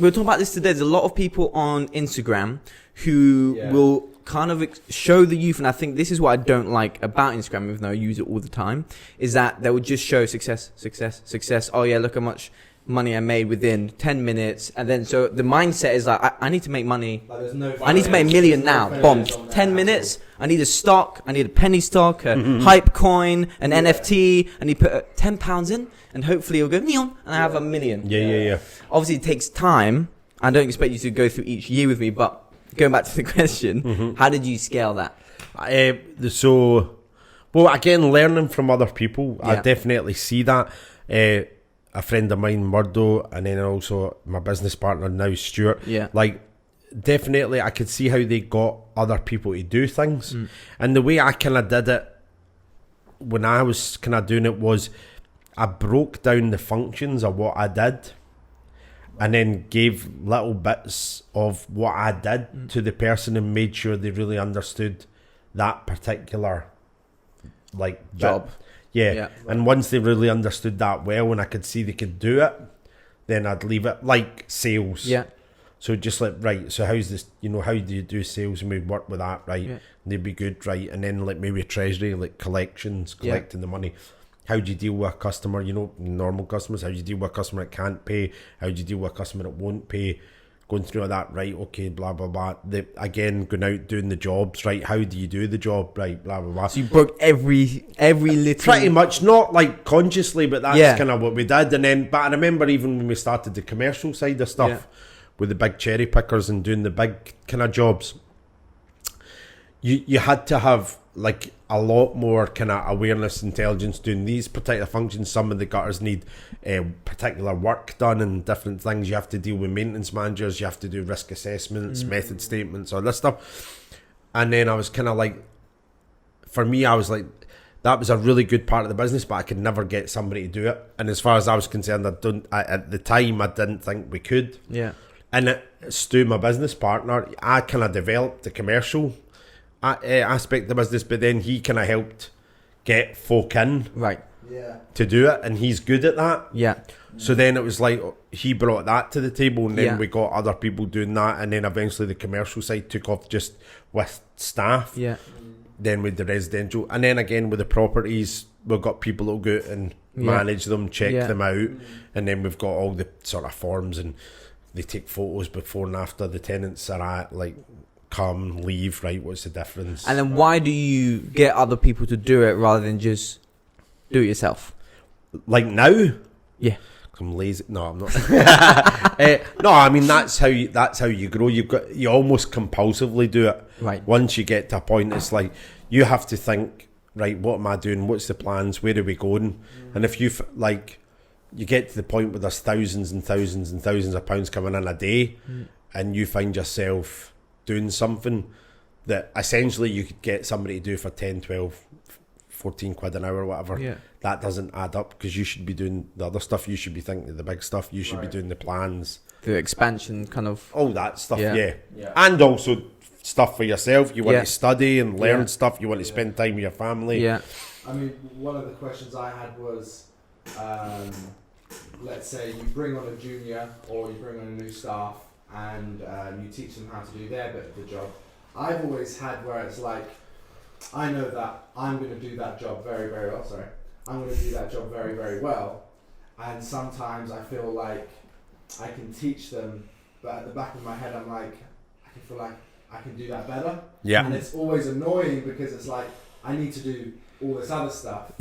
we were talking about this today. There's a lot of people on Instagram who will kind of show the youth, and I think this is what I don't like about Instagram, even though I use it all the time, is that they would just show success. Oh yeah, look how much money I made within 10 minutes, and then so the mindset is like, I need to make money. Like I need to make $1 million now. Boom, 10 minutes. I need a stock. I need a penny stock, a hype coin, an NFT, and you put £10 in, and hopefully it'll go neon, and I have $1 million. Yeah. Obviously, it takes time. I don't expect you to go through each year with me, but going back to the question, how did you scale that? Well, again, learning from other people, I definitely see that. A friend of mine, Murdo, and then also my business partner now, Stuart. Yeah. Like, definitely, I could see how they got other people to do things. And the way I kind of did it when I was kind of doing it was I broke down the functions of what I did and then gave little bits of what I did to the person and made sure they really understood that particular, like, job. Yeah. And once they really understood that well and I could see they could do it, then I'd leave it. Like sales. Yeah. So just like, right, so how's this, how do you do sales, and we work with that, right? Yeah. They'd be good, right? And then like maybe treasury, like collections, collecting the money. How do you deal with a customer, normal customers? How do you deal with a customer that can't pay? How do you deal with a customer that won't pay? Going through all that, right, okay, blah, blah, blah. Again, going out doing the jobs, right, how do you do the job, right, blah, blah, blah. So you broke every little... Pretty much, not like consciously, but that's kind of what we did. And then, but I remember even when we started the commercial side of stuff, with the big cherry pickers and doing the big kind of jobs, you had to have like a lot more kind of awareness, intelligence doing these particular functions. Some of the gutters need particular work done and different things. You have to deal with maintenance managers, you have to do risk assessments, method statements, all this stuff. And then I was kind of like, for me, I was like, that was a really good part of the business, but I could never get somebody to do it. And as far as I was concerned, at the time I didn't think we could. Yeah. And Stu, my business partner, I kind of developed the commercial aspect of the business, but then he kind of helped get folk in to do it, and he's good at that. So then it was like he brought that to the table, and then we got other people doing that, and then eventually the commercial side took off just with staff. Then with the residential, and then again with the properties, we've got people who'll go out and manage them, check them out, and then we've got all the sort of forms, and they take photos before and after the tenants are at, like, come, leave, right, what's the difference? And then why do you get other people to do it rather than just do it yourself? Like now? Yeah. I'm lazy. No, I'm not. No, I mean, that's how you grow. You almost compulsively do it. Right. Once you get to a point, it's like you have to think, right, what am I doing? What's the plans? Where are we going? And if you you get to the point where there's thousands and thousands and thousands of pounds coming in a day, and you find yourself doing something that essentially you could get somebody to do for 10, 12, 14 quid an hour or whatever, that doesn't add up, because you should be doing the other stuff. You should be thinking of the big stuff. You should be doing the plans, the expansion, kind of all that stuff. And also stuff for yourself. You want to study and learn stuff. You want to spend time with your family. I mean, one of the questions I had was, let's say you bring on a junior or you bring on a new staff, and you teach them how to do their bit of the job. I've always had where it's like, I know that I'm going to do that job very, very well. I'm going to do that job very, very well. And sometimes I feel like I can teach them, but at the back of my head, I'm like, I can feel like I can do that better. And it's always annoying because it's like, I need to do all this other stuff.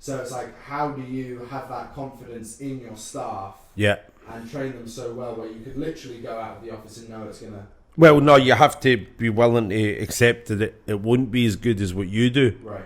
So it's like, how do you have that confidence in your staff? And train them so well where you could literally go out of the office and know it's going to... Well, no, you have to be willing to accept that it won't be as good as what you do. Right.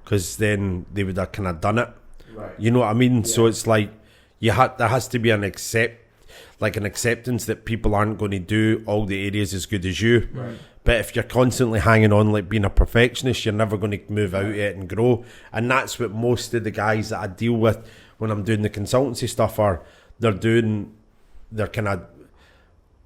Because then they would have kind of done it. Right. You know what I mean? So it's like, there has to be an acceptance that people aren't going to do all the areas as good as you. Right. But if you're constantly hanging on like being a perfectionist, you're never going to move out it and grow. And that's what most of the guys that I deal with when I'm doing the consultancy stuff are. They're kind of,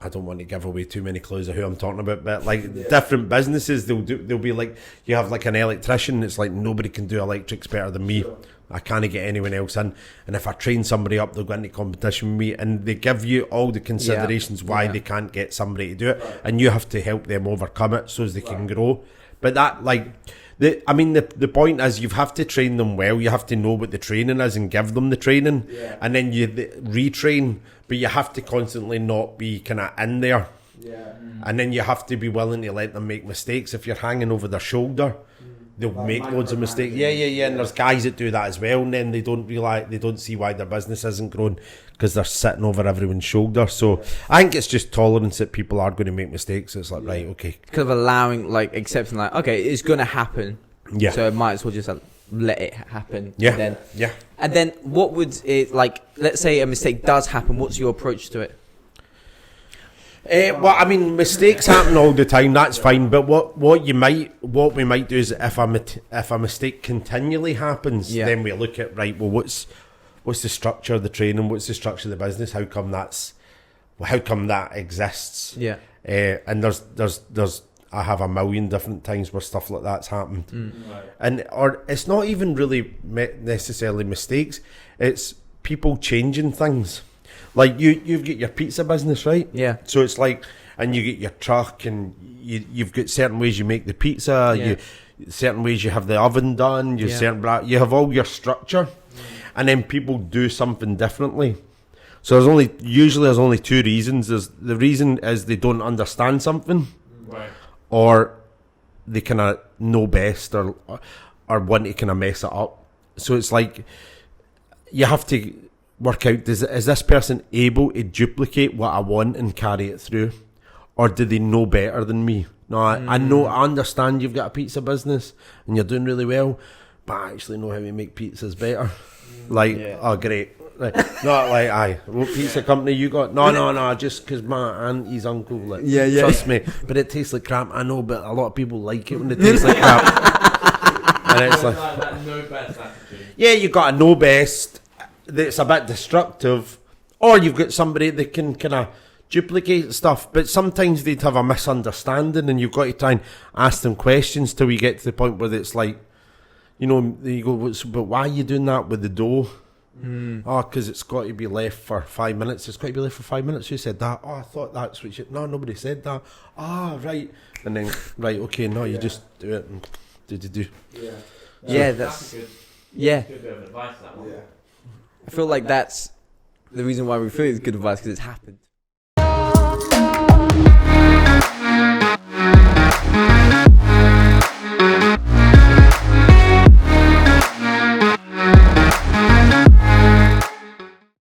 I don't want to give away too many clues of who I'm talking about, but like different businesses, they'll be like, you have like an electrician, it's like nobody can do electrics better than me. Sure. I can't get anyone else in, and if I train somebody up, they'll go into competition with me, and they give you all the considerations why they can't get somebody to do it, and you have to help them overcome it so as they can grow. But that, like, the point is you have to train them well. You have to know what the training is and give them the training, and then you retrain. But you have to constantly not be kind of in there, and then you have to be willing to let them make mistakes. If you're hanging over their shoulder, they'll make loads of mistakes. Yeah. And there's guys that do that as well, and then they don't see why their business isn't growing because they're sitting over everyone's shoulder. So I think it's just tolerance that people are going to make mistakes. It's like, right, okay, kind of allowing, like, accepting, like, okay, it's going to happen. Yeah. So it might as well just let it happen. Yeah. And then what would it, like, let's say a mistake does happen, what's your approach to it? Well, I mean, mistakes happen all the time. That's fine. But what we might do is if a mistake continually happens, then we look at, right, well, what's the structure of the training? What's the structure of the business? How come that exists? Yeah. And there's I have a million different times where stuff like that's happened, and or it's not even really necessarily mistakes. It's people changing things. Like you've got your pizza business, right? Yeah. So it's like, and you get your truck, and you've got certain ways you make the pizza. You certain ways you have the oven done. You you have all your structure, and then people do something differently. So there's only two reasons. The reason is they don't understand something, right, or they kind of know best, or want to kind of mess it up. So it's like you have to work out, is this person able to duplicate what I want and carry it through, or do they know better than me? No, I know, I understand you've got a pizza business and you're doing really well, but I actually know how to make pizzas better. Oh great, not like, aye, what pizza company you got? No, just because my auntie's uncle, trust me, but it tastes like crap. I know, but a lot of people like it when it tastes like crap. And it's like that know best attitude. Yeah, you got a know best that's a bit destructive, or you've got somebody that can kind of duplicate stuff, but sometimes they'd have a misunderstanding, and you've got to try and ask them questions till we get to the point where it's like, you go, but why are you doing that with the dough? Oh, because it's got to be left for 5 minutes. It's got to be left for 5 minutes. Who said that? Oh, I thought that's what you... No, nobody said that. Right. And then, right, okay, no, you just do it and do. Yeah, that's good. Yeah. Good bit of advice, that one. Yeah. I feel like that's the reason why we feel it's good advice, because it's happened.